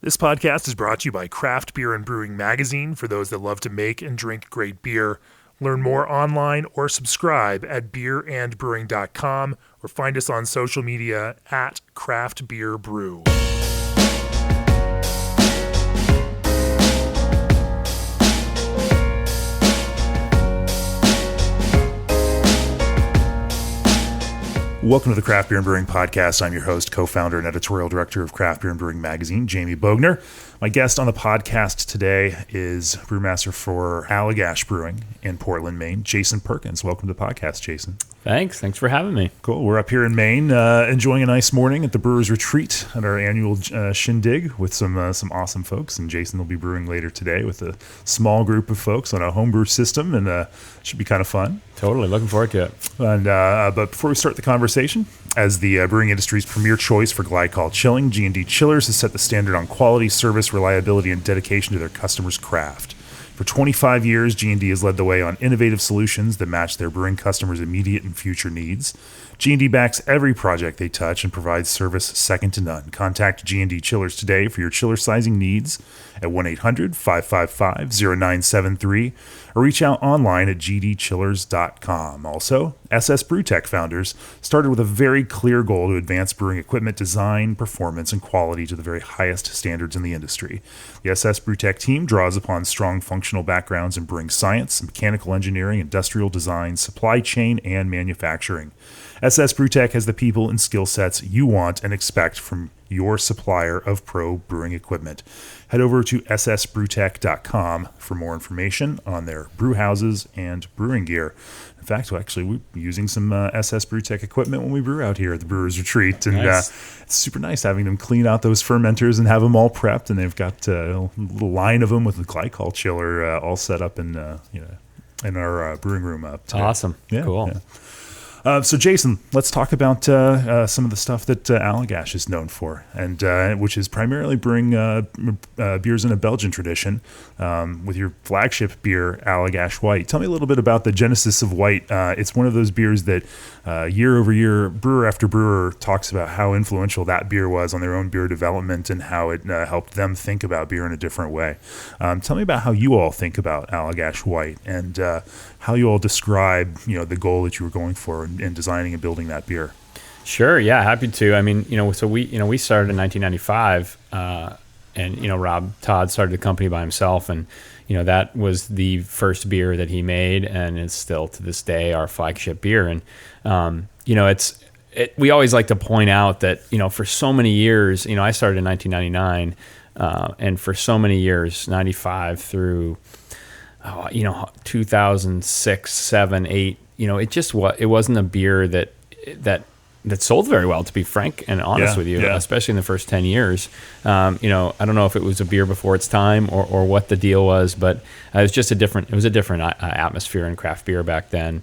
This podcast is brought to you by Craft Beer and Brewing Magazine for those that love to make and drink great beer. Learn more online or subscribe at beerandbrewing.com or find us on social media at Craft Beer Brew. Welcome to the Craft Beer and Brewing Podcast. I'm your host, co-founder, and editorial director of Craft Beer and Brewing Magazine, Jamie Bogner. My guest on the podcast today is brewmaster for Allagash Brewing in Portland, Maine, Jason Perkins. Welcome to the podcast, Jason. Thanks for having me. Cool. We're up here in Maine, enjoying a nice morning at the Brewers Retreat at our annual shindig with some awesome folks. And Jason will be brewing later today with a small group of folks on a homebrew system, and should be kind of fun. Totally. Looking forward to it. And but before we start the conversation, as the brewing industry's premier choice for glycol chilling, G&D Chillers has set the standard on quality, service, reliability, and dedication to their customers' craft. For 25 years, G&D has led the way on innovative solutions that match their brewing customers' immediate and future needs. G&D backs every project they touch and provides service second to none. Contact G&D Chillers today for your chiller sizing needs at 1-800-555-0973 or reach out online at gdchillers.com. Also, SS Brewtech founders started with a very clear goal to advance brewing equipment design, performance, and quality to the very highest standards in the industry. The SS Brewtech team draws upon strong functional backgrounds in brewing science, mechanical engineering, industrial design, supply chain, and manufacturing. SS Brewtech has the people and skill sets you want and expect from your supplier of pro brewing equipment. Head over to ssbrewtech.com for more information on their brew houses and brewing gear. In fact, we're using some SS Brewtech equipment when we brew out here at the Brewers Retreat. And nice. It's super nice having them clean out those fermenters and have them all prepped. And they've got a little line of them with the glycol chiller all set up in our brewing room up today. Awesome. Yeah, cool. Yeah. So, Jason, let's talk about some of the stuff that Allagash is known for, and which is primarily brewing beers in a Belgian tradition with your flagship beer, Allagash White. Tell me a little bit about the genesis of White. It's one of those beers that year over year, brewer after brewer talks about how influential that beer was on their own beer development and how it helped them think about beer in a different way. Tell me about how you all think about Allagash White and how you all describe, the goal that you were going for in designing and building that beer. Sure. Yeah. Happy to. I mean, so we started in 1995, and Rob Todd started the company by himself, and that was the first beer that he made, and it's still to this day our flagship beer. And we always like to point out that for so many years, I started in 1999, and for so many years, 95 through 2006, 7, 8. It wasn't a beer that sold very well, to be frank and honest with you, especially in the first 10 years. I don't know if it was a beer before its time or what the deal was, but it was just a different atmosphere in craft beer back then.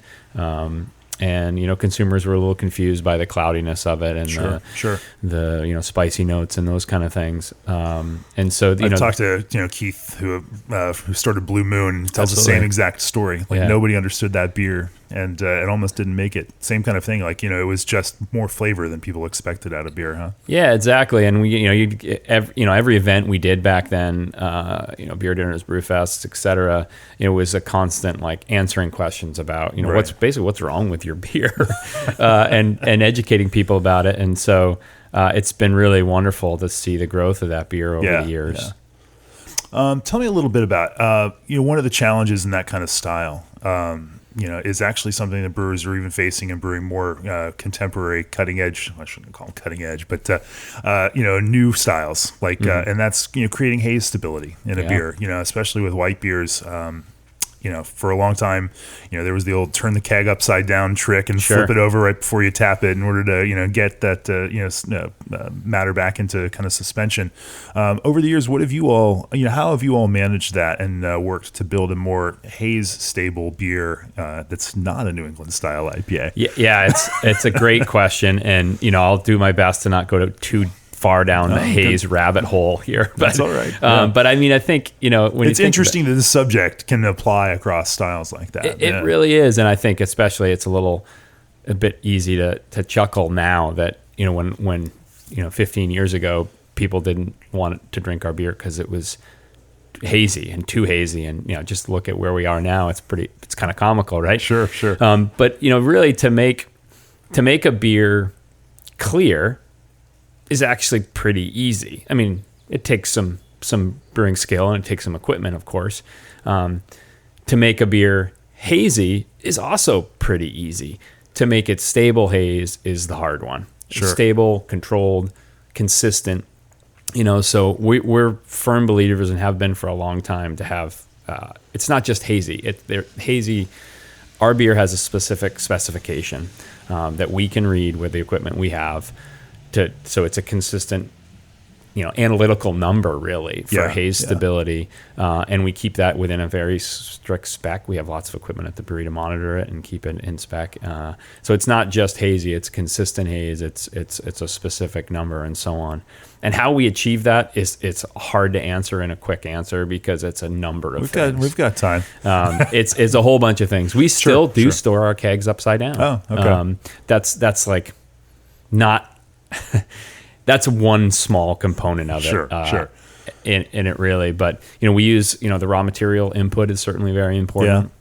And consumers were a little confused by the cloudiness of it and the spicy notes and those kind of things. And so I've talked to Keith who started Blue Moon, tells the same exact story. Nobody understood that beer, and it almost didn't make it. Same kind of thing. It was just more flavor than people expected out of beer, huh? Yeah, exactly. And we every event we did back then, beer dinners, brew fests, etc. It was a constant answering questions about what's wrong with your beer, and educating people about it. And so it's been really wonderful to see the growth of that beer over the years. Yeah. Tell me a little bit about one of the challenges in that kind of style. Is actually something that brewers are even facing in brewing more contemporary, cutting edge. I shouldn't call them cutting edge, but new styles and that's creating haze stability in a beer. Especially with white beers. For a long time, there was the old turn the keg upside down trick and flip it over right before you tap it in order to, get that, matter back into kind of suspension. Over the years, what have you all, how have you all managed that and worked to build a more haze stable beer that's not a New England style IPA? Yeah, it's a great question. And, I'll do my best to not go too far down the haze rabbit hole here. But, that's all right. But I mean, I think, when it's interesting that this subject can apply across styles like that. It really is. And I think especially it's a bit easy to chuckle now that, when 15 years ago, people didn't want to drink our beer because it was hazy and too hazy. And, just look at where we are now. It's kind of comical, right? Sure. But, really to make a beer clear is actually pretty easy. I mean, it takes some brewing skill and it takes some equipment, of course. To make a beer hazy is also pretty easy. To make it stable haze is the hard one. Sure. Stable, controlled, consistent. So we're firm believers and have been for a long time to have. It's not just hazy. Hazy. Our beer has a specific specification that we can read with the equipment we have. So it's a consistent, analytical number really for haze stability. And we keep that within a very strict spec. We have lots of equipment at the brewery to monitor it and keep it in spec. So it's not just hazy, it's consistent haze. It's a specific number and so on. And how we achieve that it's hard to answer in a quick answer because it's a number of things. We've got time. It's a whole bunch of things. We still do store our kegs upside down. Oh, okay. That's like not... That's one small component of it. Sure. In it really, but we use the raw material input is certainly very important.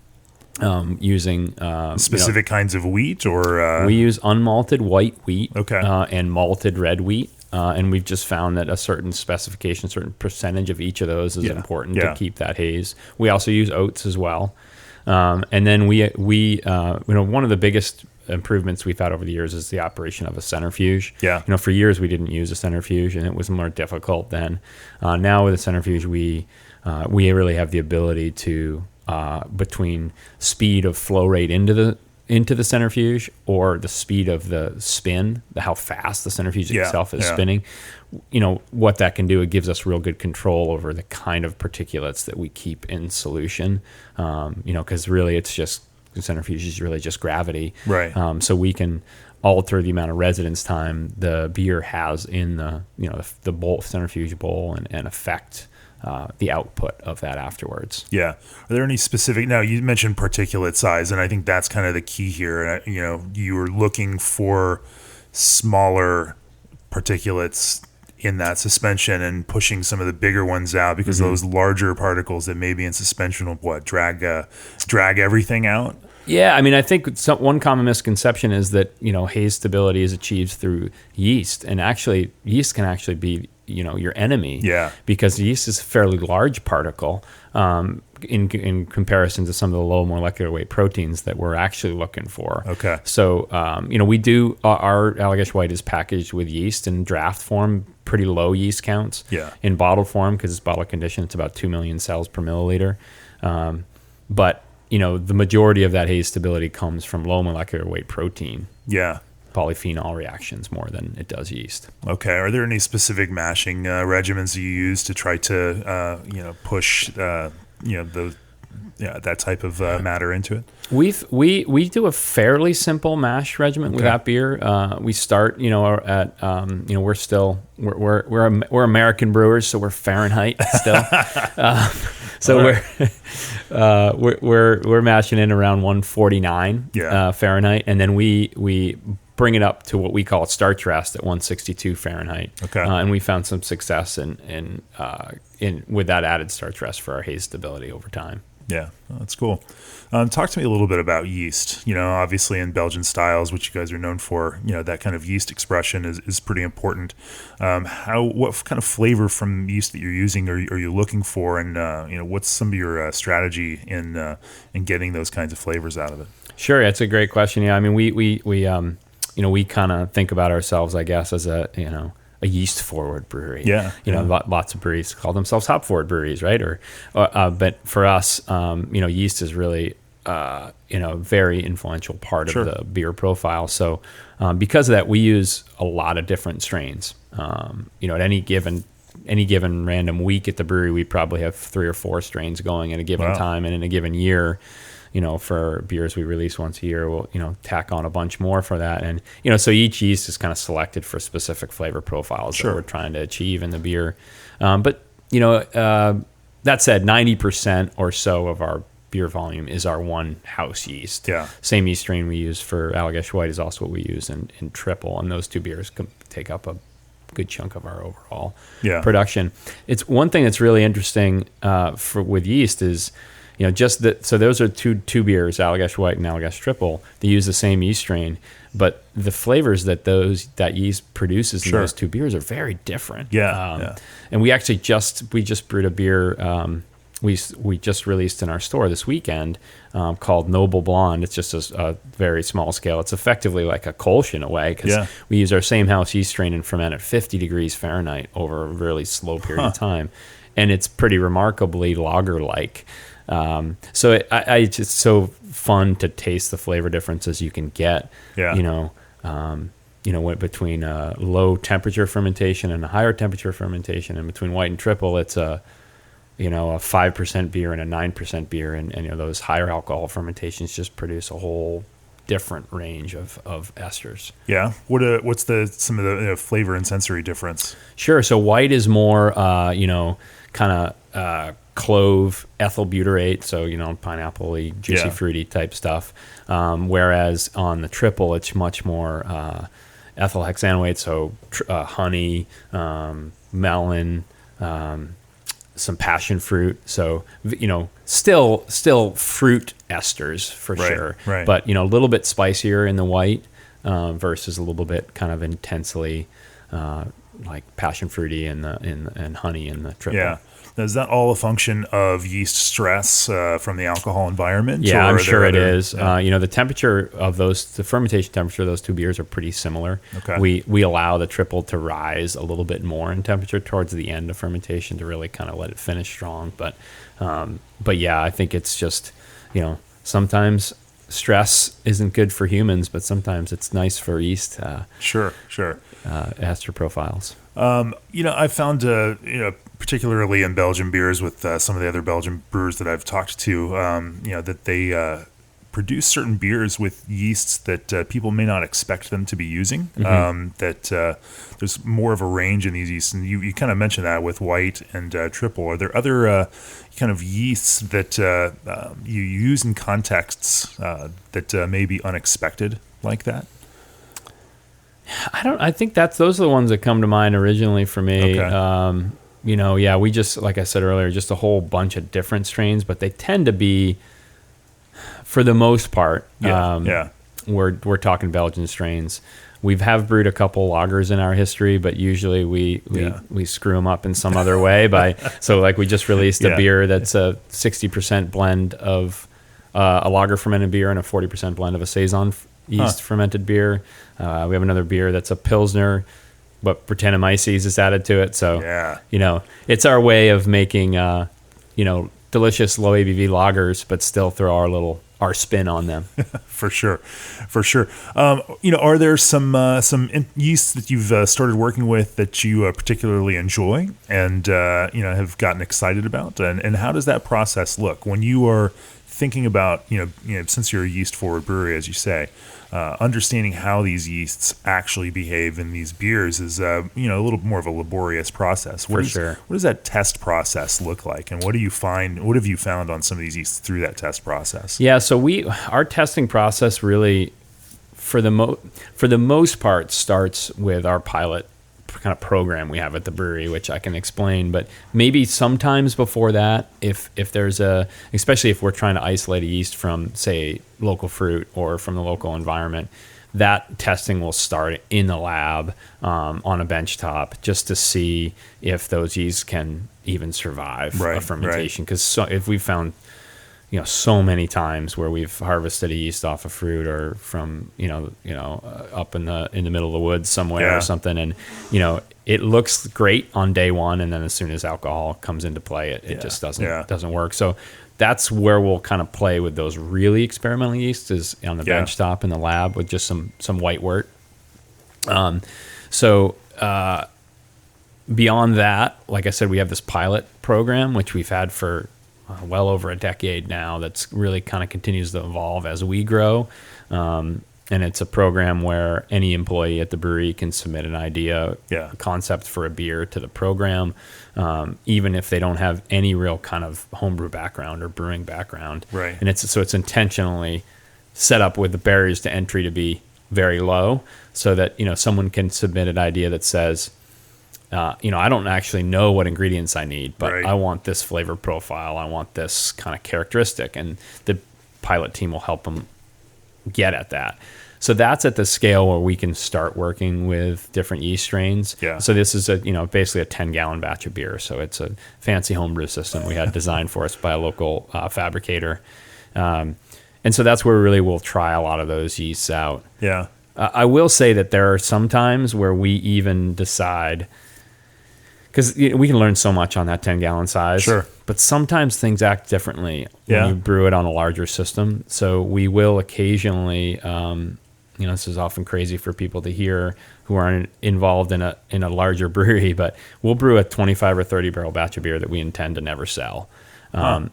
Using specific kinds of wheat, or we use unmalted white wheat, and malted red wheat, and we've just found that a certain specification, certain percentage of each of those is important to keep that haze. We also use oats as well, and then we one of the biggest improvements we've had over the years is the operation of a centrifuge. For years we didn't use a centrifuge and it was more difficult then. Now with a centrifuge we really have the ability to between speed of flow rate into the centrifuge or the speed of the spin, how fast the centrifuge itself is spinning, what that can do, it gives us real good control over the kind of particulates that we keep in solution, because really it's just, the centrifuge is really just gravity. Right. So we can alter the amount of residence time the beer has in the bowl, centrifuge bowl and affect the output of that afterwards. Yeah. Are there any specific, now you mentioned particulate size, and I think that's kind of the key here. You were looking for smaller particulates in that suspension and pushing some of the bigger ones out because those larger particles that may be in suspension will drag everything out. Yeah, I mean, I think one common misconception is that haze stability is achieved through yeast, and actually yeast can actually be your enemy. Yeah, because yeast is a fairly large particle in comparison to some of the low molecular weight proteins that we're actually looking for. Okay, so we do our Allagash White is packaged with yeast in draft form, pretty low yeast counts. Yeah, in bottle form because it's bottle conditioned, it's about 2 million cells per milliliter, but the majority of that haze stability comes from low molecular weight protein. Yeah. Polyphenol reactions more than it does yeast. Okay. Are there any specific mashing regimens you use to try to, push, that type of matter into it? We do a fairly simple mash regimen with that beer. We start, at we're American brewers, so we're Fahrenheit still. So we're mashing in around 149 Fahrenheit, and then we bring it up to what we call starch rest at 162 Fahrenheit. Okay, and we found some success in with that added starch rest for our haze stability over time. Yeah, that's cool. Talk to me a little bit about yeast. Obviously in Belgian styles, which you guys are known for, that kind of yeast expression is pretty important. What kind of flavor from yeast that you're using are you looking for, and what's some of your strategy in getting those kinds of flavors out of it? Sure, that's a great question. Yeah, I mean we kind of think about ourselves, I guess, as a yeast forward brewery. Yeah. Lots of breweries call themselves hop forward breweries, right? But for us, yeast is really, very influential part of the beer profile. So, because of that, we use a lot of different strains. At any given random week at the brewery, we probably have 3 or 4 strains going at a given time, and in a given year, for beers we release once a year, we'll, tack on a bunch more for that. And, so each yeast is kind of selected for specific flavor profiles that we're trying to achieve in the beer. But that said, 90% or so of our beer volume is our one house yeast. Yeah. Same yeast strain we use for Allagash White is also what we use in triple. And those two beers take up a good chunk of our overall Yeah. production. It's one thing that's really interesting with yeast is, just that. So those are two beers, Allagash White and Allagash Triple. They use the same yeast strain, but the flavors that yeast produces in those two beers are very different. Yeah. And we actually just brewed a beer. We just released in our store this weekend called Noble Blonde. It's just a very small scale. It's effectively like a Kolsch in a way, because we use our same house yeast strain and ferment at 50 degrees Fahrenheit over a really slow period of time. And it's pretty remarkably lager-like. So it's just so fun to taste the flavor differences you can get, between low temperature fermentation and a higher temperature fermentation, and between white and triple, it's a 5% beer and a 9% beer, and those higher alcohol fermentations just produce a whole different range of esters. Yeah. What's some of the flavor and sensory difference? Sure. So white is more, kind of clove, ethyl butyrate, so pineapple-y, juicy, fruity type stuff. Whereas on the triple, it's much more ethyl hexanoate, so honey, melon, some passion fruit. So still fruit esters for sure. Right. But a little bit spicier in the white versus a little bit kind of intensely like passion fruity and honey in the triple. Yeah. Now, is that all a function of yeast stress from the alcohol environment? Yeah, I'm sure it is. The temperature of the fermentation temperature of those two beers are pretty similar. Okay. We allow the triple to rise a little bit more in temperature towards the end of fermentation to really kind of let it finish strong. But yeah, I think it's just, sometimes stress isn't good for humans, but sometimes it's nice for yeast. Sure. Ester profiles. I found, particularly in Belgian beers with some of the other Belgian brewers that I've talked to, that they produce certain beers with yeasts that people may not expect them to be using. That there's more of a range in these yeasts, and you kind of mentioned that with white and triple. Are there other kind of yeasts that you use in contexts that may be unexpected like that? I think those are the ones that come to mind originally for me. Okay. We just, like I said earlier, just a whole bunch of different strains, but they tend to be, for the most part, we're talking Belgian strains. We have brewed a couple lagers in our history, but usually we screw them up in some other way so like we just released a beer that's a 60% blend of a lager fermented beer and a 40% blend of a saison yeast fermented beer. We have another beer that's a Pilsner, but Brettanomyces is added to it. So, it's our way of making, delicious low ABV lagers, but still throw our spin on them. For sure. Are there some yeasts that you've started working with that you particularly enjoy and, have gotten excited about? And how does that process look when you are thinking about, since you're a yeast forward brewery, as you say, understanding how these yeasts actually behave in these beers is, a little more of a laborious process. What does that test process look like? And what have you found on some of these yeasts through that test process? Yeah. So our testing process really, for the most part, starts with our pilot kind of program we have at the brewery, which I can explain, but maybe sometimes before that, if there's especially if we're trying to isolate a yeast from, say, local fruit or from the local environment, that testing will start in the lab on a bench top just to see if those yeasts can even survive a fermentation. Because if we found so many times where we've harvested a yeast off of fruit or from up in the middle of the woods somewhere or something, and it looks great on day one, and then as soon as alcohol comes into play, it just doesn't work. So that's where we'll kind of play with those really experimental yeasts, is on the bench top in the lab with just some white wort. Beyond that, like I said, we have this pilot program which we've had for well over a decade now, that's really kind of continues to evolve as we grow. And it's a program where any employee at the brewery can submit an idea, a concept for a beer to the program, even if they don't have any real kind of homebrew background or brewing background. Right. And it's intentionally set up with the barriers to entry to be very low, so that someone can submit an idea that says, I don't actually know what ingredients I need, but Right. I want this flavor profile. I want this kind of characteristic, and the pilot team will help them get at that. So that's at the scale where we can start working with different yeast strains. Yeah. So this is basically a 10-gallon batch of beer. So it's a fancy homebrew system we had designed for us by a local fabricator. And so that's where really we'll try a lot of those yeasts out. Yeah. I will say that there are some times where we even decide, because we can learn so much on that 10-gallon size. Sure. But sometimes things act differently Yeah. when you brew it on a larger system. So we will occasionally, this is often crazy for people to hear who aren't involved in a larger brewery, but we'll brew a 25 or 30 barrel batch of beer that we intend to never sell.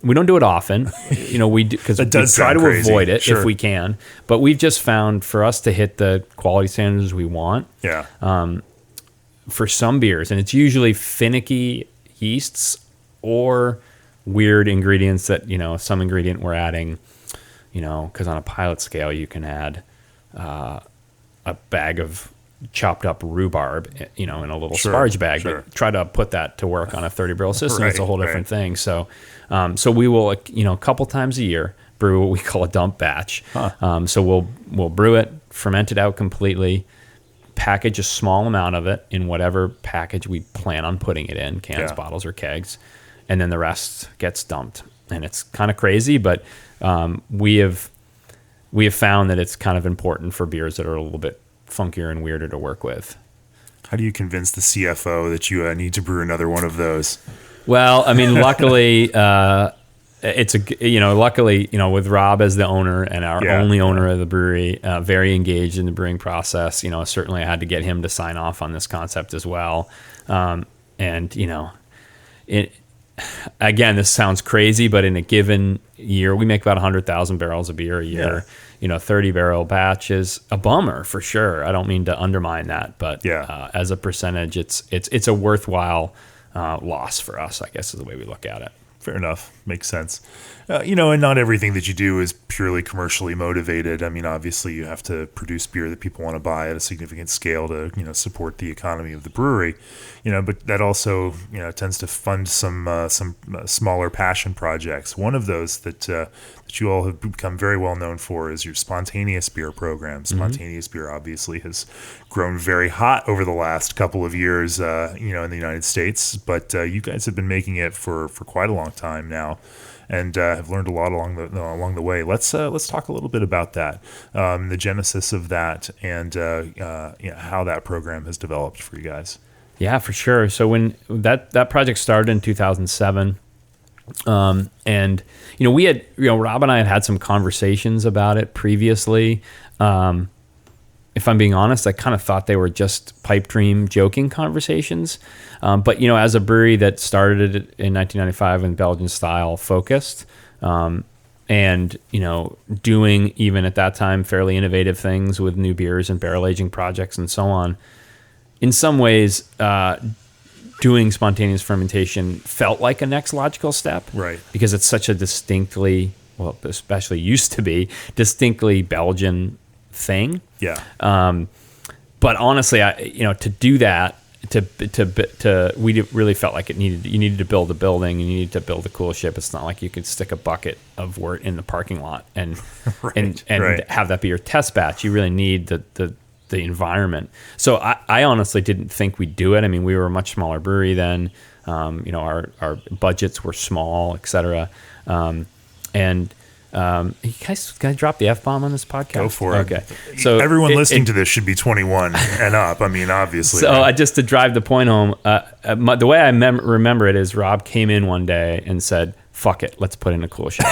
We don't do it often, we do, because we try to crazy. avoid it Sure. if we can. But we've just found for us to hit the quality standards we want, Yeah. for some beers, and it's usually finicky yeasts or weird ingredients that, some ingredient we're adding, because on a pilot scale, you can add a bag of chopped up rhubarb, in a little Sure, sparge bag, sure. but try to put that to work on a 30 barrel system. It's a Right, whole different right. thing. So we will, a couple times a year, brew what we call a dump batch. So we'll brew it, ferment it out completely, package a small amount of it in whatever package we plan on putting it in, cans, Yeah. bottles, or kegs, and then the rest gets dumped. And it's kind of crazy, but we have found that it's kind of important for beers that are a little bit funkier and weirder to work with. How do you convince the CFO that you need to brew another one of those? Well, I mean, luckily, luckily, with Rob as the owner and our only owner of the brewery, very engaged in the brewing process. Certainly I had to get him to sign off on this concept as well. Again, this sounds crazy, but in a given year, we make about 100,000 barrels of beer a year. 30 barrel batch is a bummer for sure. I don't mean to undermine that, but as a percentage, it's a worthwhile loss for us, I guess, is the way we look at it. Fair enough. Makes sense. And not everything that you do is purely commercially motivated. I mean, obviously you have to produce beer that people want to buy at a significant scale to, support the economy of the brewery, but that also, tends to fund some smaller passion projects. One of those that you all have become very well known for is your spontaneous beer program. Spontaneous beer obviously has grown very hot over the last couple of years, in the United States, but you guys have been making it for quite a long time now, and have learned a lot along the way. Let's talk a little bit about that, the genesis of that, and how that program has developed for you guys. Yeah, for sure. So when that project started in 2007, and we had Rob and I had some conversations about it previously. If I'm being honest, I kind of thought they were just pipe dream joking conversations. But, as a brewery that started in 1995 and Belgian-style focused, and, doing even at that time fairly innovative things with new beers and barrel aging projects and so on, in some ways, doing spontaneous fermentation felt like a next logical step. Right. Because it's such a especially used to be, distinctly Belgian thing. Yeah. But honestly, to do that, we really felt like you needed to build a building, you needed to build a coolship. It's not like you could stick a bucket of wort in the parking lot and right. have that be your test batch. You really need the environment. So I honestly didn't think we'd do it. I mean, we were a much smaller brewery then. Our budgets were small, et cetera. You guys drop the F-bomb on this podcast? Go for it. Okay. So everyone listening to this should be 21 and up. I mean, obviously. So just to drive the point home, the way I remember it is Rob came in one day and said, "Fuck it, let's put in a coolship,"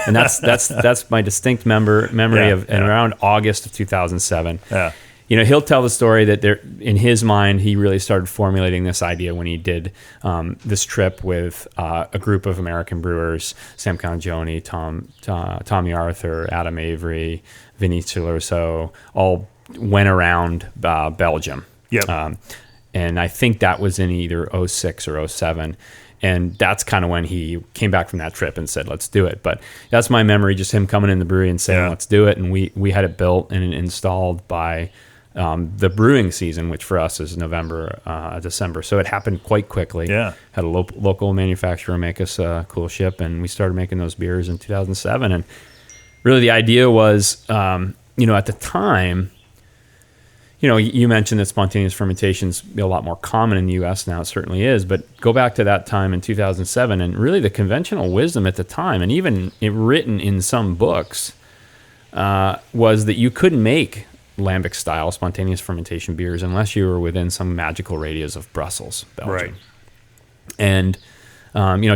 and that's my distinct memory of around August of 2007. Yeah. He'll tell the story that in his mind, he really started formulating this idea when he did this trip with a group of American brewers: Sam Canagione, Tommy Arthur, Adam Avery, Vinny Ciloso, all went around Belgium. Yep. And I think that was in either 06 or 07. And that's kind of when he came back from that trip and said, let's do it. But that's my memory, just him coming in the brewery and saying, let's do it. And we had it built and installed by the brewing season, which for us is November, December. So it happened quite quickly. Yeah. Had a local manufacturer make us a Coolship, and we started making those beers in 2007. And really the idea was, at the time, you mentioned that spontaneous fermentation's a lot more common in the U.S. now. It certainly is. But go back to that time in 2007, and really the conventional wisdom at the time, and even written in some books, was that you couldn't make lambic-style spontaneous fermentation beers unless you were within some magical radius of Brussels, Belgium. Right. And,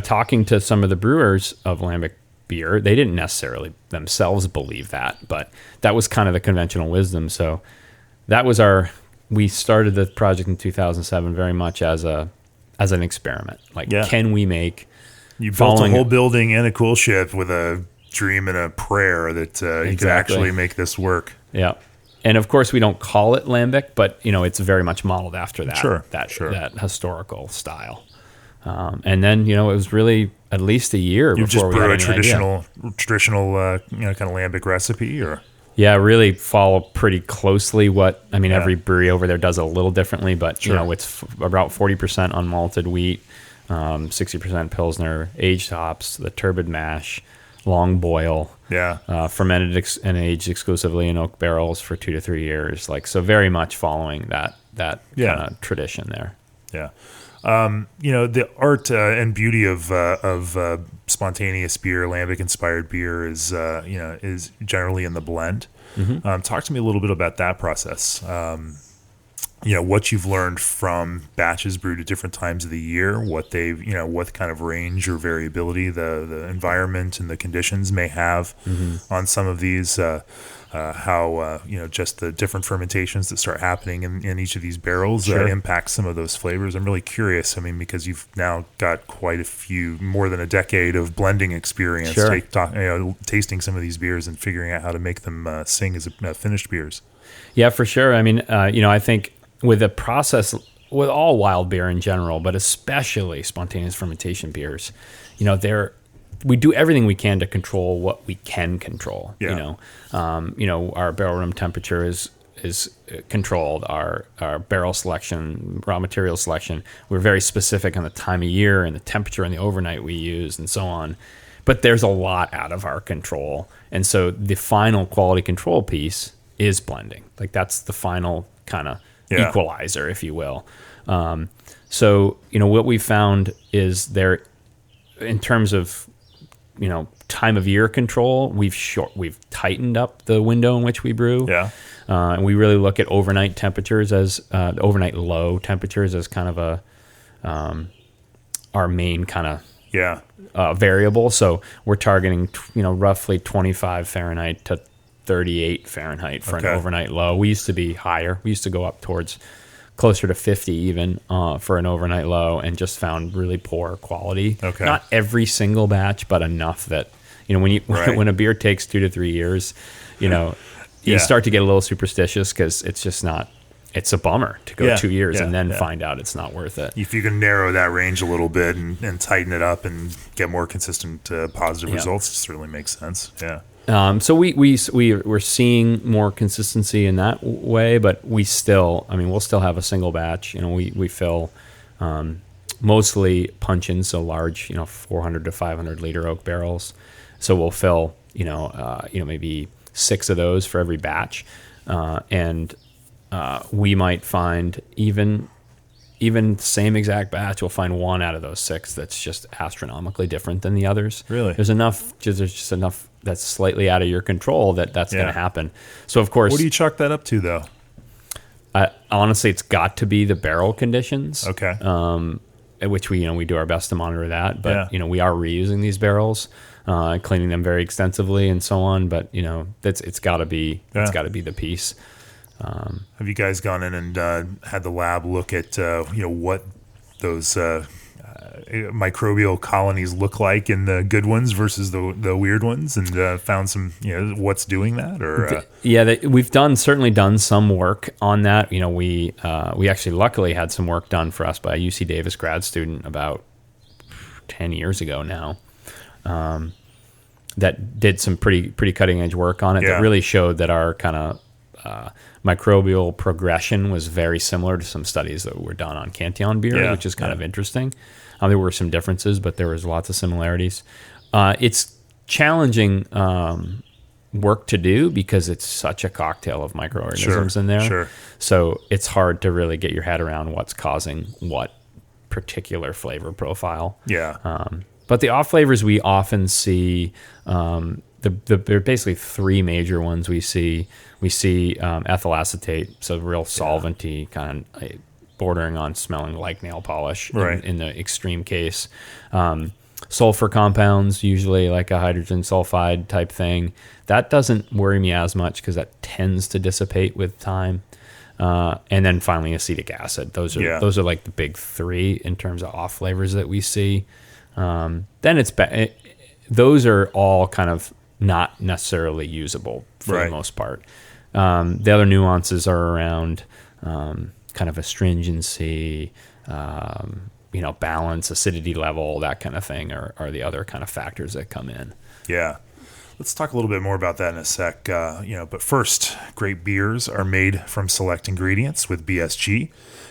talking to some of the brewers of lambic beer, they didn't necessarily themselves believe that, but that was kind of the conventional wisdom. So that was we started the project in 2007 very much as an experiment. Can we make... You built a whole building and a Coolship with a dream and a prayer that you could actually make this work. Yeah. And of course we don't call it lambic, but it's very much modeled after that, that historical style. And then, it was really at least a year before we had any traditional kind of lambic recipe, or... Yeah, really follow pretty closely every brewery over there does it a little differently, but it's about 40% unmalted wheat, 60% Pilsner, aged hops, the turbid mash, long boil, fermented and aged exclusively in oak barrels for 2 to 3 years. So very much following that kind of tradition there. Yeah. The art and beauty of spontaneous beer, lambic-inspired beer, is generally in the blend. Mm-hmm. Talk to me a little bit about that process. What you've learned from batches brewed at different times of the year, what kind of range or variability the environment and the conditions may have on some of these. How just the different fermentations that start happening in each of these barrels impact some of those flavors. I'm really curious. Because you've now got quite a few, more than a decade of blending experience, tasting some of these beers and figuring out how to make them sing as finished beers. Yeah, for sure. I think with the process, with all wild beer in general, but especially spontaneous fermentation beers, we do everything we can to control what we can control. Yeah. Our barrel room temperature is controlled. Our barrel selection, raw material selection, we're very specific on the time of year and the temperature and the overnight we use and so on. But there's a lot out of our control, and so the final quality control piece is blending. That's the final kind of equalizer, if you will. So what we found is there, in terms of time of year control, we've tightened up the window in which we brew. Yeah. And we really look at overnight temperatures as overnight low temperatures as kind of our main kind of variable. So we're targeting roughly 25 Fahrenheit to 38 Fahrenheit for an overnight low. We used to be higher. We used to go up towards closer to 50 even for an overnight low, and just found really poor quality. Okay. Not every single batch, but enough that when a beer takes 2 to 3 years, you start to get a little superstitious, because it's just not. It's a bummer to go 2 years and then find out it's not worth it. If you can narrow that range a little bit and tighten it up and get more consistent positive results, it certainly makes sense. Yeah. So we're seeing more consistency in that way, but we'll still have a single batch. We fill mostly puncheons, so large, 400 to 500 liter oak barrels. So we'll fill, maybe 6 of those for every batch, and we might find even same exact batch, we'll find 1 out of those 6 that's just astronomically different than the others. Really? There's just enough that's slightly out of your control that's going to happen. So of course, what do you chalk that up to, though? Honestly, it's got to be the barrel conditions. Okay. Which we do our best to monitor that, but we are reusing these barrels, cleaning them very extensively and so on. But it's got to be the piece. Have you guys gone in and had the lab look at what those microbial colonies look like in the good ones versus the weird ones, and found some what's doing that? Or we've certainly done some work on that. We actually luckily had some work done for us by a UC Davis grad student about 10 years ago now, that did some pretty cutting edge work on it that really showed that our kind of microbial progression was very similar to some studies that were done on Cantillon beer, which is kind of interesting. There were some differences, but there was lots of similarities. It's challenging work to do because it's such a cocktail of microorganisms in there. Sure. So it's hard to really get your head around what's causing what particular flavor profile. Yeah. But the off flavors we often see, there are basically three major ones we see. We see ethyl acetate, so real solventy, kind of bordering on smelling like nail polish in the extreme case. Sulfur compounds, usually like a hydrogen sulfide type thing. That doesn't worry me as much because that tends to dissipate with time. And then finally acetic acid. Those are like the big three in terms of off flavors that we see. Then those are all kind of not necessarily usable for the most part. The other nuances are around kind of astringency, balance, acidity level, that kind of thing are the other kind of factors that come in. Yeah. Let's talk a little bit more about that in a sec. But first, great beers are made from select ingredients with BSG.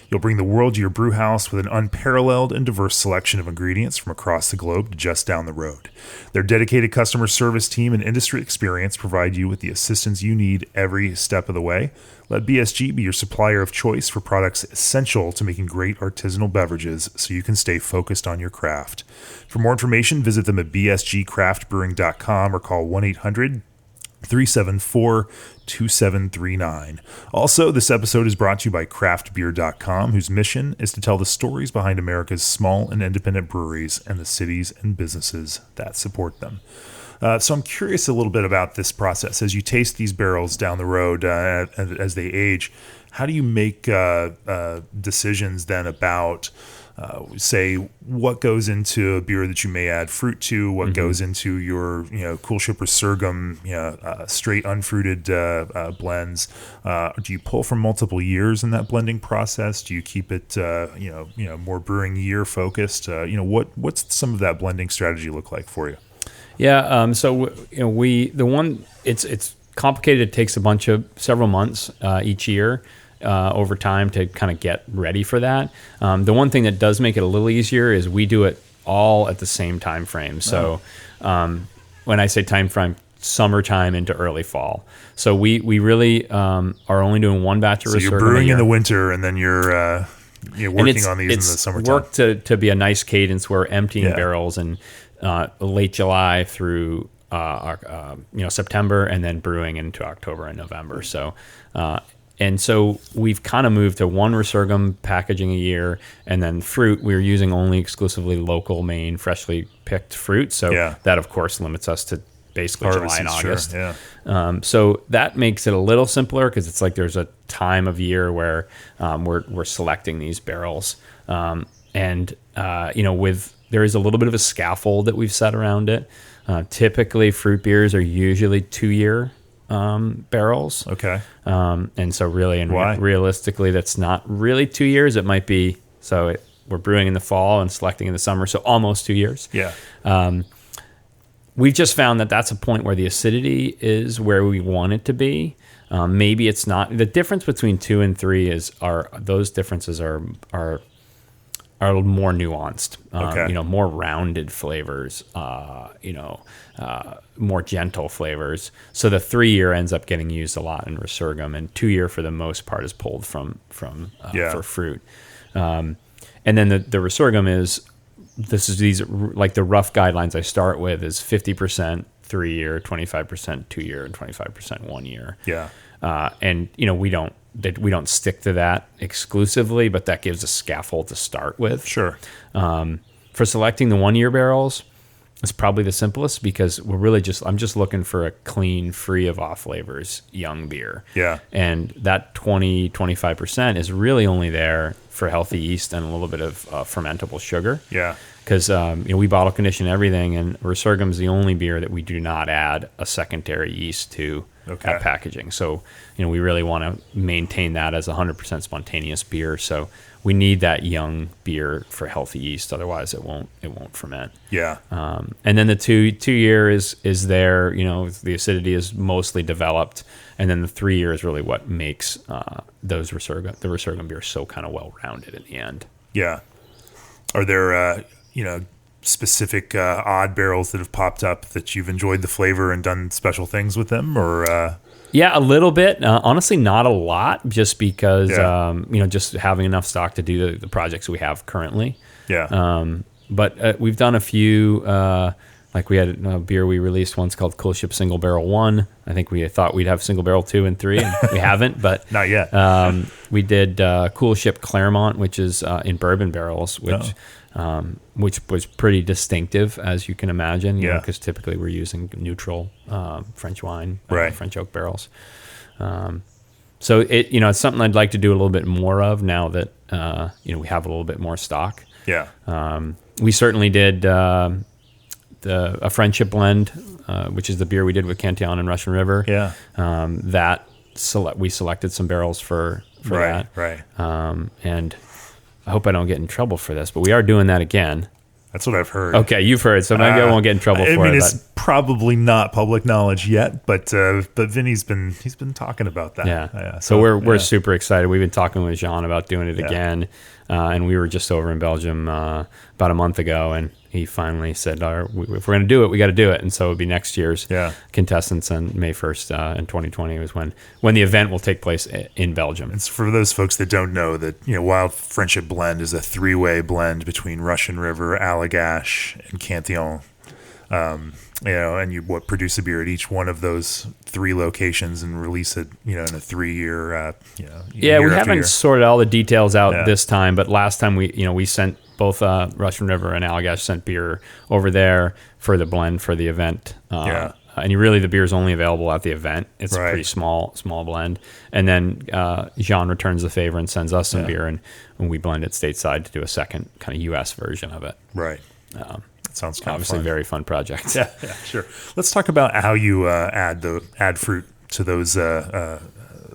You'll bring the world to your brew house with an unparalleled and diverse selection of ingredients from across the globe to just down the road. Their dedicated customer service team and industry experience provide you with the assistance you need every step of the way. Let BSG be your supplier of choice for products essential to making great artisanal beverages so you can stay focused on your craft. For more information, visit them at bsgcraftbrewing.com or call 1-800-374-2739. Also, this episode is brought to you by craftbeer.com, whose mission is to tell the stories behind America's small and independent breweries and the cities and businesses that support them. So I'm curious a little bit about this process. As you taste these barrels down the road as they age, how do you make decisions then about, say, what goes into a beer that you may add fruit to, what goes into your Coolship Resurgam, straight unfruited blends? Do you pull from multiple years in that blending process? Do you keep it more brewing year focused? What's some of that blending strategy look like for you? Yeah, it's complicated. It takes several months each year over time to kind of get ready for that. The one thing that does make it a little easier is we do it all at the same time frame. So when I say time frame, summertime into early fall. So we really are only doing one batch of Resurgam. So you're brewing in the winter and then you're working on these in the summertime. It's worked to be a nice cadence where we're emptying barrels and late July through September, and then brewing into October and November. So we've kind of moved to one Resurgam packaging a year, and then fruit we're using only exclusively local Maine freshly picked fruit. So that of course limits us to basically July and August. Sure, so that makes it a little simpler because it's like there's a time of year where we're selecting these barrels, there is a little bit of a scaffold that we've set around it. Typically, fruit beers are usually 2-year barrels. Okay. And so really, realistically, that's not really 2 years. It might be, we're brewing in the fall and selecting in the summer, so almost 2 years. Yeah. We've just found that that's a point where the acidity is where we want it to be. Maybe it's not. The difference between 2 and 3 those differences are more nuanced, more rounded flavors, more gentle flavors. So the 3-year ends up getting used a lot in Resurgam, and 2-year for the most part is pulled for fruit. And then the Resurgam these like the rough guidelines I start with is 50% 3-year, 25% 2-year, and 25% 1 year. Yeah. And we don't stick to that exclusively, but that gives a scaffold to start with. Sure. For selecting the 1 year barrels, it's probably the simplest because I'm just looking for a clean, free of off flavors, young beer. Yeah. And that 25% is really only there for healthy yeast and a little bit of fermentable sugar. Yeah. Because we bottle condition everything, and Resurgam is the only beer that we do not add a secondary yeast to at packaging. So we really want to maintain that as 100% spontaneous beer. So we need that young beer for healthy yeast, otherwise it won't ferment. Yeah. And then the 2 year is there. The acidity is mostly developed, and then the 3 year is really what makes the Resurgam beer so kind of well rounded in the end. Yeah. Are there specific odd barrels that have popped up that you've enjoyed the flavor and done special things with them, or? Yeah, a little bit. Honestly, not a lot, just because just having enough stock to do the projects we have currently. Yeah. But we've done a few. Like we had a beer we released once called Coolship Single Barrel 1. I think we thought we'd have Single Barrel 2 and 3, and we haven't. But not yet. We did Coolship Claremont, which is in bourbon barrels, which was pretty distinctive, as you can imagine. Because typically we're using neutral French wine, French oak barrels. So it's something I'd like to do a little bit more of now that we have a little bit more stock. Yeah. We certainly did a Friendship blend, which is the beer we did with Cantillon and Russian River. Yeah. We selected some barrels for that. Right. And I hope I don't get in trouble for this, but we are doing that again. That's what I've heard. Okay, you've heard, so maybe I won't get in trouble for it. I mean, it's probably not public knowledge yet, but Vinny's been talking about that. Yeah. So we're super excited. We've been talking with Jean about doing it again, and we were just over in Belgium about a month ago, and he finally said, if we're going to do it, we got to do it. And so it'll be next year's contestants on May 1st in 2020 was when the event will take place in Belgium. It's for those folks that don't know that, Wild Friendship Blend is a 3-way blend between Russian River, Allagash, and Cantillon. And you produce a beer at each one of those 3 locations and release it, in a 3-year, we haven't sorted all the details out this time, but last time we sent both Russian River and Allagash sent beer over there for the blend for the event. And the beer is only available at the event. It's a pretty small blend. And then Jean returns the favor and sends us some beer, and we blend it stateside to do a second kind of U.S. version of it. Right. Sounds kind obviously of fun. Very fun project. Yeah, sure. Let's talk about how you add fruit to those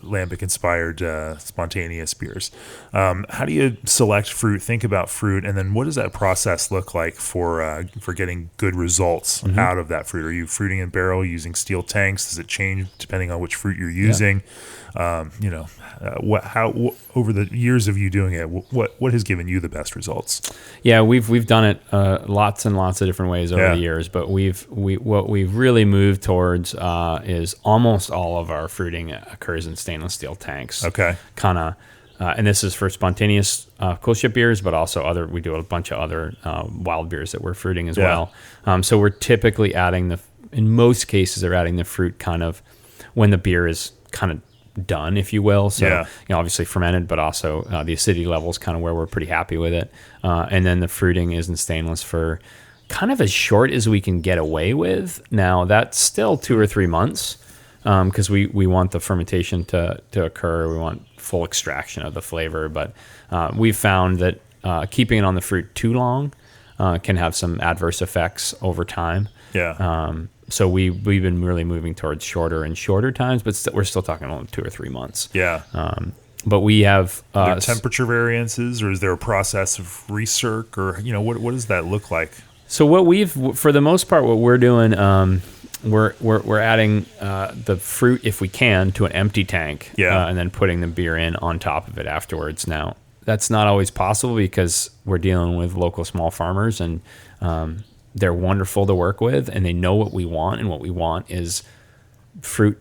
lambic-inspired spontaneous beers. How do you select fruit, think about fruit, and then what does that process look like for getting good results out of that fruit? Are you fruiting in barrel using steel tanks? Does it change depending on which fruit you're using? How over the years of you doing it, what has given you the best results? Yeah, we've done it lots and lots of different ways over the years, but what we've really moved towards is almost all of our fruiting occurs in stainless steel tanks. Okay, kind of. And this is for spontaneous Coolship beers, but also we do a bunch of other wild beers that we're fruiting as well. So we're typically in most cases, they're adding the fruit kind of when the beer is kind of done, if you will. So, obviously fermented, but also the acidity level is kind of where we're pretty happy with it. And then the fruiting is in stainless for kind of as short as we can get away with. Now, that's still 2 or 3 months because we want the fermentation to occur. We want full extraction of the flavor. But we've found that keeping it on the fruit too long can have some adverse effects over time. So we've been really moving towards shorter and shorter times, but we're still talking only 2 or 3 months. But we have are there temperature variances, or is there a process of recirc, or what does that look like? So for the most part, what we're doing, we're adding the fruit if we can to an empty tank, and then putting the beer in on top of it afterwards. Now that's not always possible because we're dealing with local small farmers, and they're wonderful to work with, and they know what we want, and what we want is fruit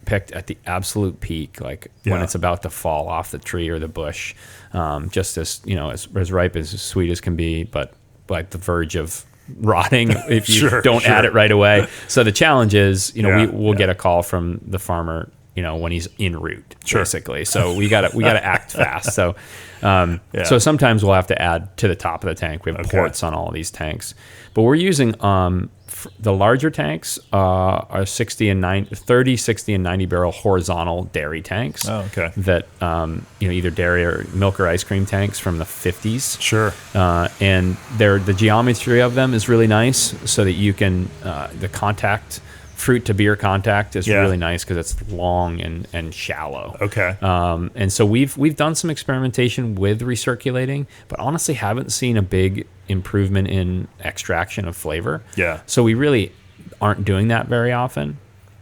picked at the absolute peak, like when it's about to fall off the tree or the bush, just as as ripe, as sweet as can be, but like the verge of rotting if you don't add it right away. So the challenge is, we'll get a call from the farmer, when he's en route, basically. So we gotta act fast. So so sometimes we'll have to add to the top of the tank. We have ports on all of these tanks, but we're using the larger tanks are 60 and 90 barrel horizontal dairy tanks. That either dairy or milk or ice cream tanks from the 50s. And the geometry of them is really nice, so that you can the contact. Fruit to beer contact is really nice because it's long and shallow. And so we've done some experimentation with recirculating, but honestly haven't seen a big improvement in extraction of flavor. So we really aren't doing that very often.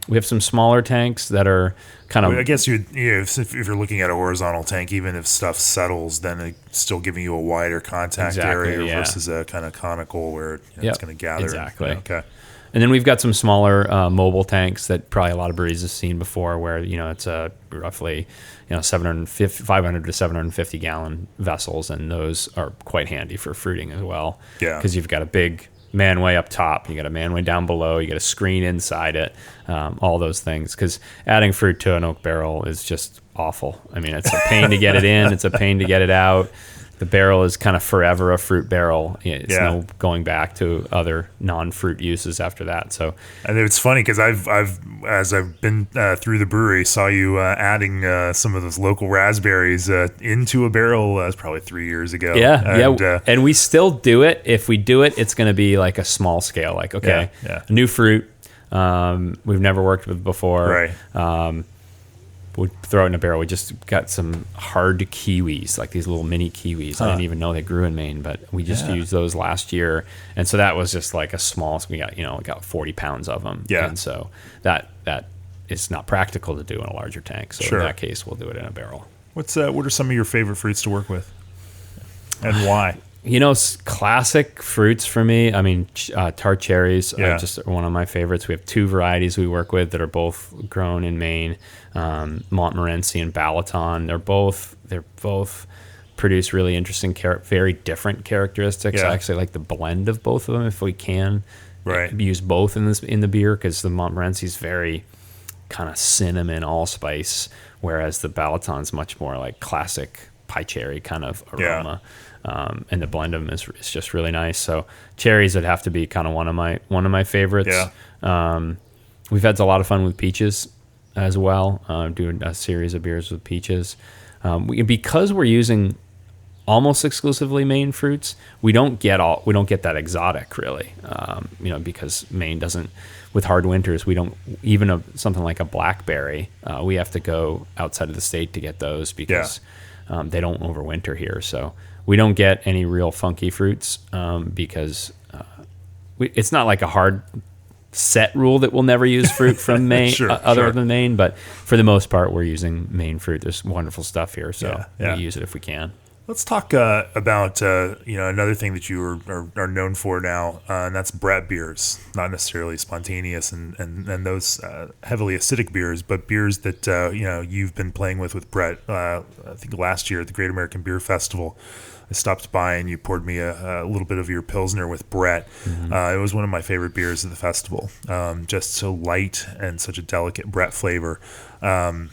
We have some smaller tanks that are kind of. I guess if you're looking at a horizontal tank, even if stuff settles, then it's still giving you a wider contact area versus a kind of conical where it's going to gather. And then we've got some smaller mobile tanks that probably a lot of breweries have seen before, where it's a roughly 500 to 750 gallon vessels, and those are quite handy for fruiting as well. Because you've got a big manway up top, you got a manway down below, you got a screen inside it, all those things. Because adding fruit to an oak barrel is just awful. I mean, it's a pain to get it in, it's a pain to get it out. The barrel is kind of forever a fruit barrel. It's no going back to other non-fruit uses after that. So, and it's funny because as I've been through the brewery, saw you adding some of those local raspberries into a barrel. That was probably 3 years ago. And we still do it. If we do it, it's going to be like a small scale. Like new fruit we've never worked with before. We'll throw it in a barrel. We just got some hard kiwis, like these little mini kiwis. I didn't even know they grew in Maine, but we just used those last year. And so that was just like a small, we got 40 pounds of them. And so that is not practical to do in a larger tank. So in that case, we'll do it in a barrel. What are some of your favorite fruits to work with, and why? Classic fruits for me. I mean, tart cherries are just one of my favorites. We have two varieties we work with that are both grown in Maine, Montmorency and Balaton. They're both produce really interesting, very different characteristics. I actually like the blend of both of them if we can. Use both in the beer, because the Montmorency is very kind of cinnamon allspice, whereas the Balaton's much more like classic pie cherry kind of aroma. And the blend of them is just really nice. So cherries would have to be kind of one of my favorites. We've had a lot of fun with peaches as well, doing a series of beers with peaches. Because we're using almost exclusively Maine fruits, we don't get that exotic really. Because Maine doesn't, with hard winters, we don't even something like a blackberry. We have to go outside of the state to get those because they don't overwinter here. So we don't get any real funky fruits because it's not like a hard set rule that we'll never use fruit from Maine, other than Maine. But for the most part, we're using Maine fruit. There's wonderful stuff here, so we use it if we can. Let's talk about another thing that you are known for now, and that's Brett beers. Not necessarily spontaneous and those heavily acidic beers, but beers that you've been playing with Brett. I think last year at the Great American Beer Festival, I stopped by and you poured me a little bit of your Pilsner with Brett. It was one of my favorite beers at the festival. Just so light and such a delicate Brett flavor. And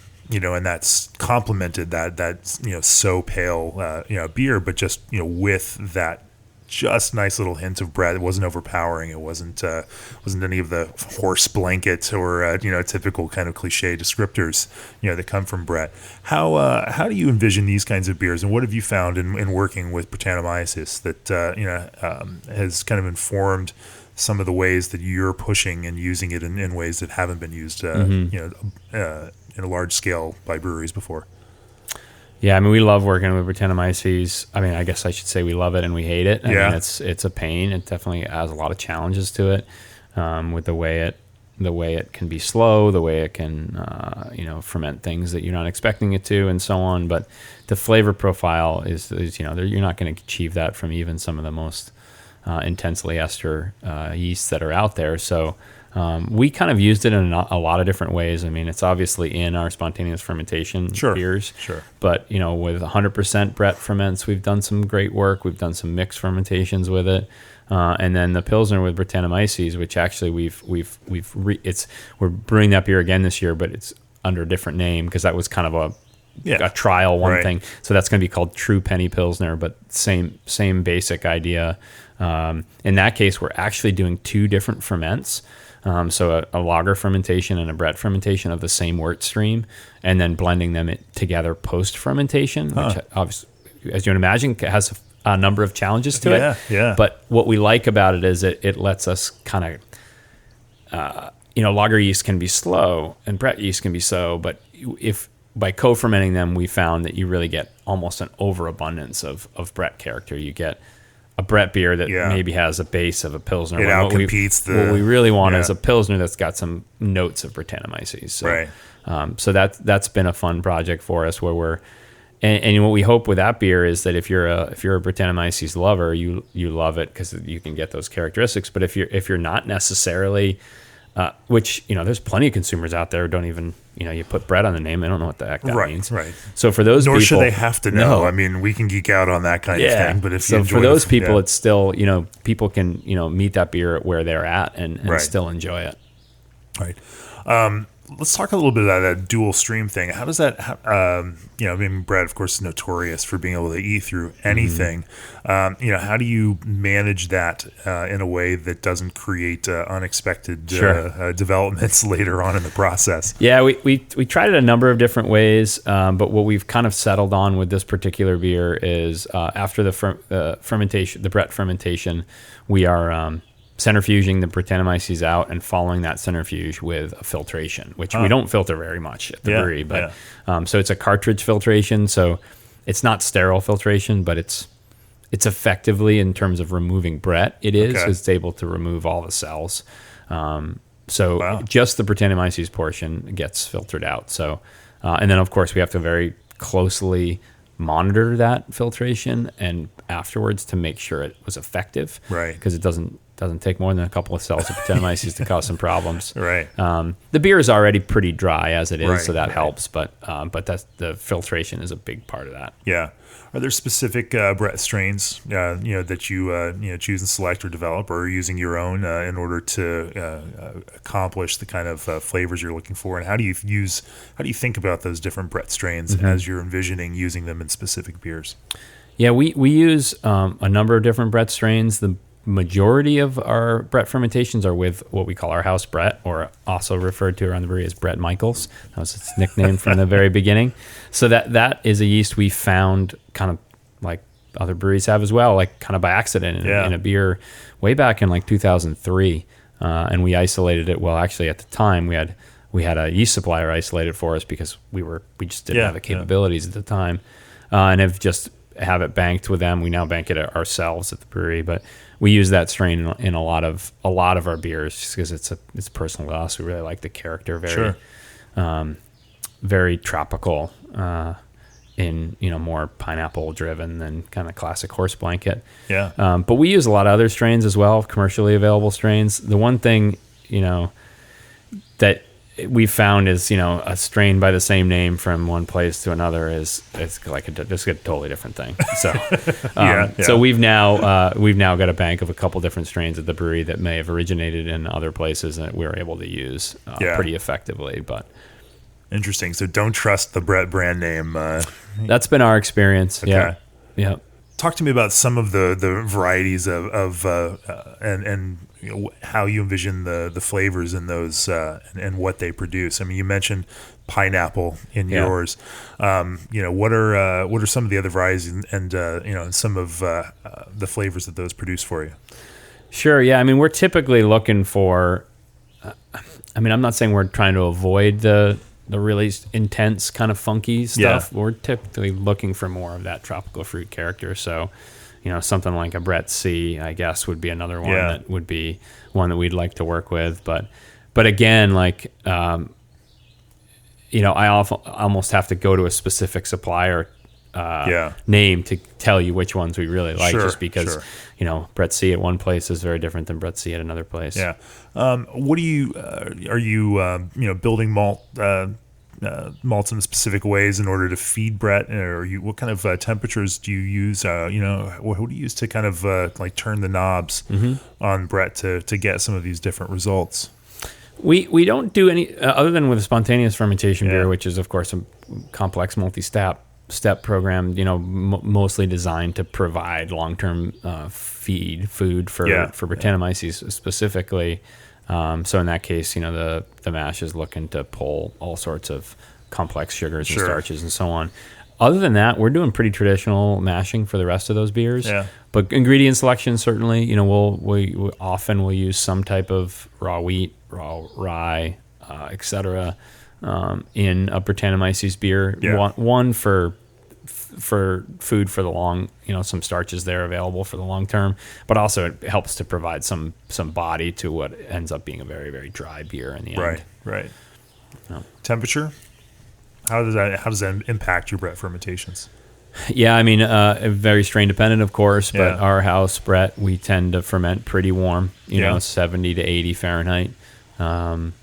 that's complemented that so pale beer, but just with that just nice little hint of Brett. It wasn't overpowering. It wasn't any of the horse blanket or typical kind of cliche descriptors that come from Brett. How do you envision these kinds of beers, and what have you found in working with Brettanomyces that has kind of informed some of the ways that you're pushing and using it in ways that haven't been used in a large scale by breweries before? Yeah, I mean, we love working with Brettanomyces. I mean, I guess I should say we love it and we hate it. I mean, it's a pain. It definitely has a lot of challenges to it, with the way it can be slow, the way it can ferment things that you're not expecting it to, and so on. But the flavor profile is you're not going to achieve that from even some of the most intensely ester yeasts that are out there. So we kind of used it in a lot of different ways. I mean, it's obviously in our spontaneous fermentation beers. But, with 100% Brett ferments, we've done some great work. We've done some mixed fermentations with it. And then the Pilsner with Brettanomyces, which actually we're brewing that beer again this year, but it's under a different name because that was kind of a trial thing. So that's going to be called True Penny Pilsner, but same basic idea. In that case, we're actually doing 2 different ferments. So a lager fermentation and a Brett fermentation of the same wort stream, and then blending them together post-fermentation, which obviously, as you can imagine, has a number of challenges to it. Yeah. But what we like about it is it lets us kind of, lager yeast can be slow and Brett yeast can be slow, but if by co-fermenting them, we found that you really get almost an overabundance of Brett character. You get a Brett beer that maybe has a base of a Pilsner. It outcompetes what we really want is a Pilsner that's got some notes of Brettanomyces. So, so that's been a fun project for us where we're, and what we hope with that beer is that if you're a Brettanomyces lover, you love it because you can get those characteristics. But if you're not necessarily, which, there's plenty of consumers out there who don't even, you put Brett on the name, they don't know what the heck that means. Right. So for those Nor people, should they have to know. No. I mean, we can geek out on that kind of thing, but if you enjoy for those people, it's still, people can, meet that beer war they're at and still enjoy it. Right. Let's talk a little bit about that dual stream thing. How does that, Brett, of course, is notorious for being able to eat through anything. How do you manage that in a way that doesn't create unexpected developments later on in the process? Yeah, we tried it a number of different ways, but what we've kind of settled on with this particular beer is after the fermentation, the Brett fermentation, we are centrifuging the Brettanomyces out and following that centrifuge with a filtration, which we don't filter very much at the brewery. But so it's a cartridge filtration, so it's not sterile filtration, but it's effectively, in terms of removing Brett, it's able to remove all the cells. Just the Brettanomyces portion gets filtered out. So, and then of course we have to very closely monitor that filtration and afterwards to make sure it was effective, right? Because it doesn't take more than a couple of cells of Brettanomyces to cause some problems, right? The beer is already pretty dry as it is, so that helps. But that's, the filtration is a big part of that. Yeah. Are there specific Brett strains, that you choose and select or develop, or are you using your own in order to accomplish the kind of flavors you're looking for? And how do you think about those different Brett strains as you're envisioning using them in specific beers? Yeah, we use a number of different Brett strains. The majority of our Brett fermentations are with what we call our house Brett, or also referred to around the brewery as Brett Michaels. That was its nickname from the very beginning. So that is a yeast we found kind of like other breweries have as well, like kind of by accident in a beer way back in like 2003. And we isolated it. Well, actually at the time we had a yeast supplier isolate it for us because we just didn't have the capabilities at the time. And have it banked with them. We now bank it ourselves at the brewery, but we use that strain in a lot of our beers just because it's personal to us. We really like the character, very tropical, in more pineapple driven than kind of classic horse blanket. Yeah. But we use a lot of other strains as well, commercially available strains. The one thing that we found is a strain by the same name from one place to another it's like just a totally different thing. So so we've now got a bank of a couple different strains at the brewery that may have originated in other places that we were able to use pretty effectively. But interesting. So don't trust the Brett brand name. That's been our experience. Okay. Yeah. Talk to me about some of the varieties of and how you envision the flavors in those and what they produce. I mean, you mentioned pineapple in yours. What are some of the other varieties and some of the flavors that those produce for you? Sure. Yeah. I mean, we're typically looking for. I'm not saying we're trying to avoid the really intense kind of funky stuff. We're typically looking for more of that tropical fruit character. So, something like a Brett C, I guess, would be another one that would be one that we'd like to work with. But again, like, I almost have to go to a specific supplier name to tell you which ones we really like, just because, Brett C at one place is very different than Brett C at another place. Yeah. What do you, are you, building malts in specific ways in order to feed Brett, or what kind of temperatures do you use? What do you use to kind of turn the knobs on Brett to get some of these different results? We don't do any other than with a spontaneous fermentation beer, Yeah. which is of course a complex multi-step program. Mostly designed to provide long-term food for Brettanomyces specifically. So in that case, the mash is looking to pull all sorts of complex sugars and starches and so on. Other than that, we're doing pretty traditional mashing for the rest of those beers. Yeah. But ingredient selection, certainly, we often will use some type of raw wheat, raw rye, etc. In a Brettanomyces beer. Yeah. One for food for the long, some starches there available for the long term, but also it helps to provide some body to what ends up being a very, very dry beer in the end. Right. Yeah. Temperature? How does that impact your Brett fermentations? Yeah, very strain dependent, of course, but our house, Brett, we tend to ferment pretty warm, 70 to 80 Fahrenheit. And,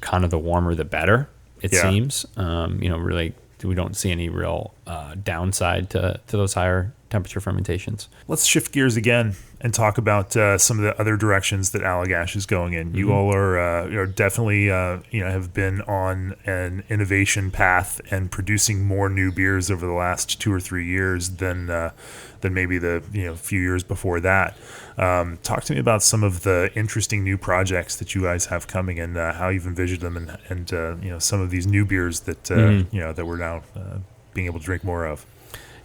kind of the warmer the better, it seems. Really, we don't see any real downside to those higher temperature fermentations. Let's shift gears again and talk about some of the other directions that Allagash is going in. You all are definitely have been on an innovation path and producing more new beers over the last 2 or 3 years than maybe the few years before that. Talk to me about some of the interesting new projects that you guys have coming and how you've envisioned them and some of these new beers that that we're now being able to drink more of.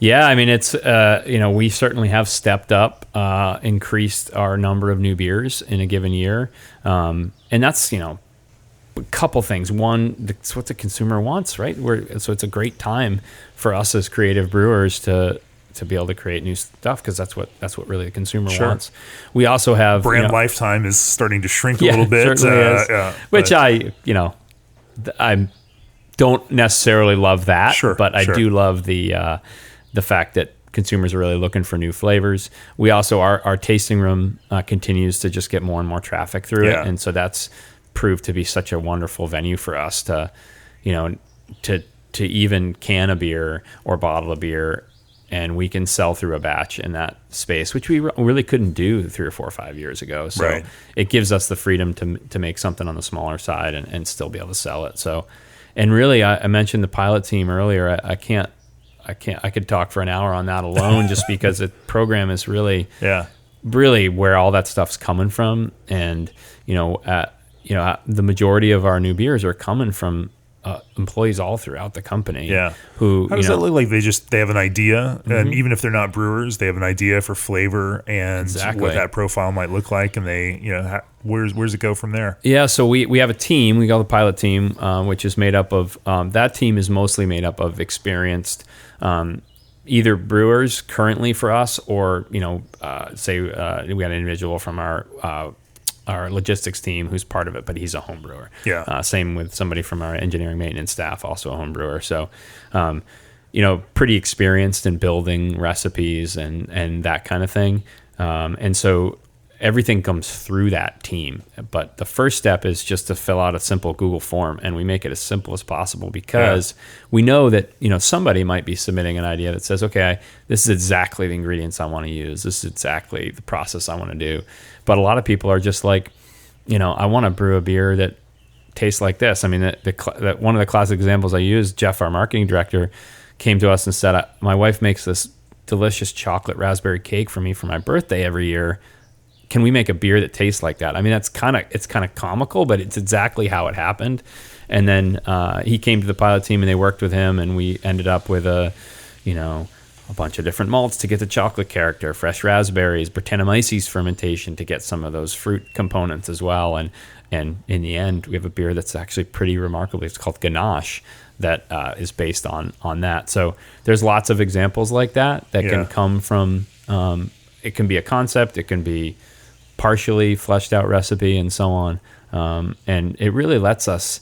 Yeah, it's we certainly have stepped up, increased our number of new beers in a given year, and that's a couple things. One, it's what the consumer wants, right? So it's a great time for us as creative brewers to be able to create new stuff because that's what really the consumer wants. We also have brand lifetime is starting to shrink a little bit, which I don't necessarily love that, but I do love the fact that consumers are really looking for new flavors. We also, our tasting room continues to just get more and more traffic through it. And so that's proved to be such a wonderful venue for us to even can a beer or bottle a beer, and we can sell through a batch in that space, which we really couldn't do 3 or 4 or 5 years ago. So it gives us the freedom to make something on the smaller side and still be able to sell it. So, and really, I mentioned the pilot team earlier. I could talk for an hour on that alone just because the program is really where all that stuff's coming from. And, the majority of our new beers are coming from employees all throughout the company. Who, how does that look like? They have an idea, and even if they're not brewers, they have an idea for flavor and what that profile might look like. And they, where's it go from there? Yeah. So we have a team, we call the pilot team, which is made up of, that team is mostly made up of experienced, either brewers currently for us, or say we got an individual from our logistics team who's part of it, but he's a home brewer. Same with somebody from our engineering maintenance staff, also a home brewer. So, pretty experienced in building recipes and that kind of thing. And so everything comes through that team. But the first step is just to fill out a simple Google form, and we make it as simple as possible because we know that, somebody might be submitting an idea that says, okay, this is exactly the ingredients I want to use. This is exactly the process I want to do. But a lot of people are just like, I want to brew a beer that tastes like this. One of the classic examples I use, Jeff, our marketing director, came to us and said, my wife makes this delicious chocolate raspberry cake for me for my birthday every year. Can we make a beer that tastes like that? It's kind of comical, but it's exactly how it happened. And then he came to the pilot team, and they worked with him, and we ended up with a bunch of different malts to get the chocolate character, fresh raspberries, Brettanomyces fermentation to get some of those fruit components as well. And in the end, we have a beer that's actually pretty remarkable. It's called Ganache that is based on that. So there's lots of examples like that can come from, it can be a concept, it can be partially fleshed out recipe and so on. And it really lets us,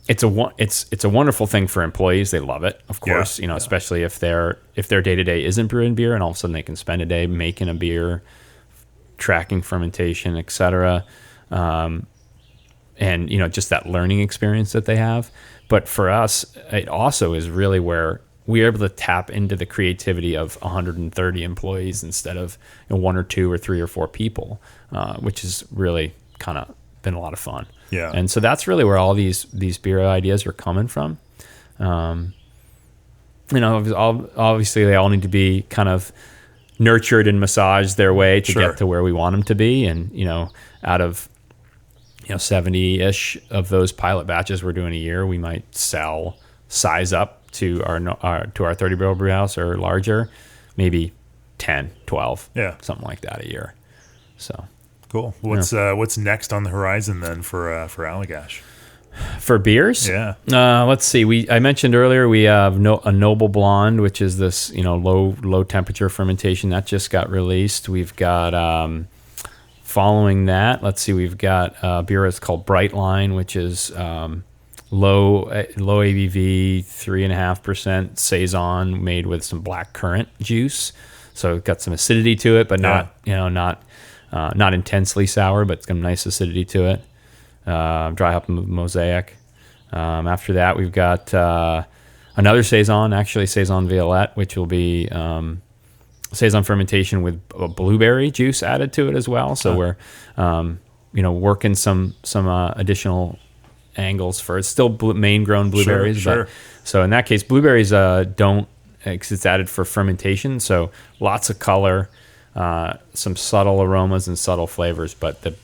it's a wonderful thing for employees. They love it, of course, especially if their day-to-day isn't brewing beer, and all of a sudden they can spend a day making a beer, tracking fermentation, etc. And just that learning experience that they have. But for us, it also is really where we were able to tap into the creativity of 130 employees instead of one or two or three or four people, which is really kind of been a lot of fun. Yeah. And so that's really where all these beer ideas are coming from. Obviously they all need to be kind of nurtured and massaged their way to get to where we want them to be. And, out of 70-ish of those pilot batches we're doing a year, we might size up to our 30 barrel brew house or larger, maybe 10, 12, something like that a year. So cool. What's next on the horizon then for Allagash? For beers? Yeah. Let's see. I mentioned earlier we have a Noble Blonde, which is this low temperature fermentation that just got released. We've got following that. Let's see. We've got a beer that's called Brightline, which is low ABV, 3.5% saison made with some black currant juice. So it's got some acidity to it, but not intensely sour, but it's got nice acidity to it. Dry hop mosaic. After that, we've got another saison, actually saison violette, which will be saison fermentation with blueberry juice added to it as well. So we're working some additional angles for it's still Maine grown blueberries. Sure. But, so in that case, blueberries don't, because it's added for fermentation. So lots of color. Some subtle aromas and subtle flavors, but the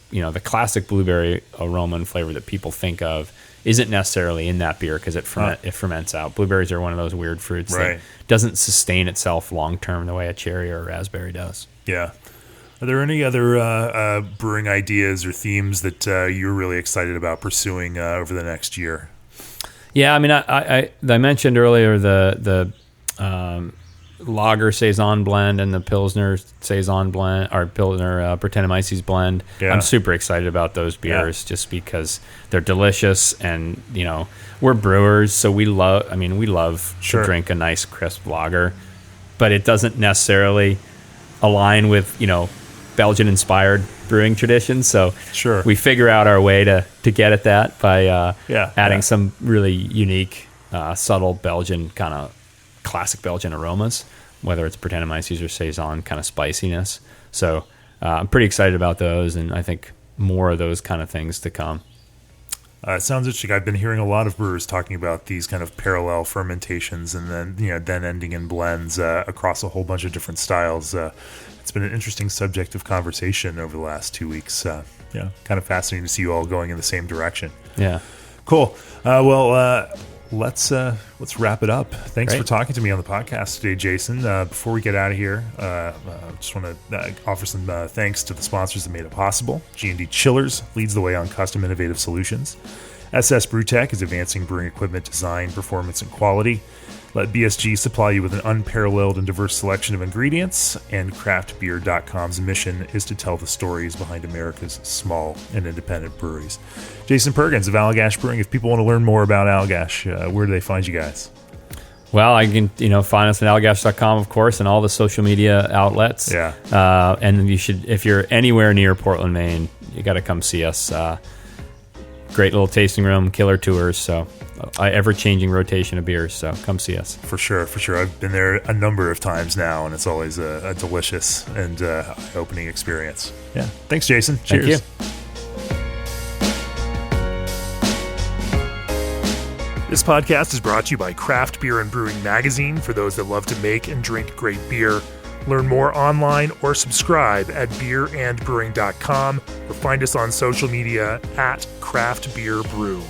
classic blueberry aroma and flavor that people think of isn't necessarily in that beer because it ferments out. Blueberries are one of those weird fruits that doesn't sustain itself long term the way a cherry or a raspberry does. Yeah. Are there any other brewing ideas or themes that you're really excited about pursuing over the next year? Yeah, I mean, I mentioned earlier the lager saison blend and the pilsner saison blend, or pilsner Brettanomyces blend. Yeah. I'm super excited about those beers just because they're delicious, and we're brewers, so we love to drink a nice crisp lager, but it doesn't necessarily align with Belgian inspired brewing traditions. So we figure out our way to get at that by adding some really unique subtle Belgian kind of classic Belgian aromas, whether it's Brettanomyces or saison kind of spiciness. So I'm pretty excited about those, and I think more of those kind of things to come. It sounds interesting. I've been hearing a lot of brewers talking about these kind of parallel fermentations, and then ending in blends across a whole bunch of different styles. It's been an interesting subject of conversation over the last 2 weeks. Kind of fascinating to see you all going in the same direction. Yeah, cool. Let's wrap it up. Thanks for talking to me on the podcast today, Jason. Before we get out of here, I just want to offer some thanks to the sponsors that made it possible. G&D Chillers leads the way on custom innovative solutions. SS Brewtech is advancing brewing equipment design, performance, and quality. Let BSG supply you with an unparalleled and diverse selection of ingredients, and craftbeer.com's mission is to tell the stories behind America's small and independent breweries. Jason Perkins of Allagash Brewing. If people want to learn more about Allagash, where do they find you guys? Well, I can find us at allagash.com, of course, and all the social media outlets. Yeah. And you should, if you're anywhere near Portland, Maine, you got to come see us. Great little tasting room, killer tours. So ever-changing rotation of beers. So come see us. For sure. I've been there a number of times now, and it's always a delicious and eye-opening experience. Yeah. Thanks, Jason. Cheers. Thank you. This podcast is brought to you by Craft Beer and Brewing Magazine for those that love to make and drink great beer. Learn more online or subscribe at beerandbrewing.com or find us on social media at Craft Beer Brew.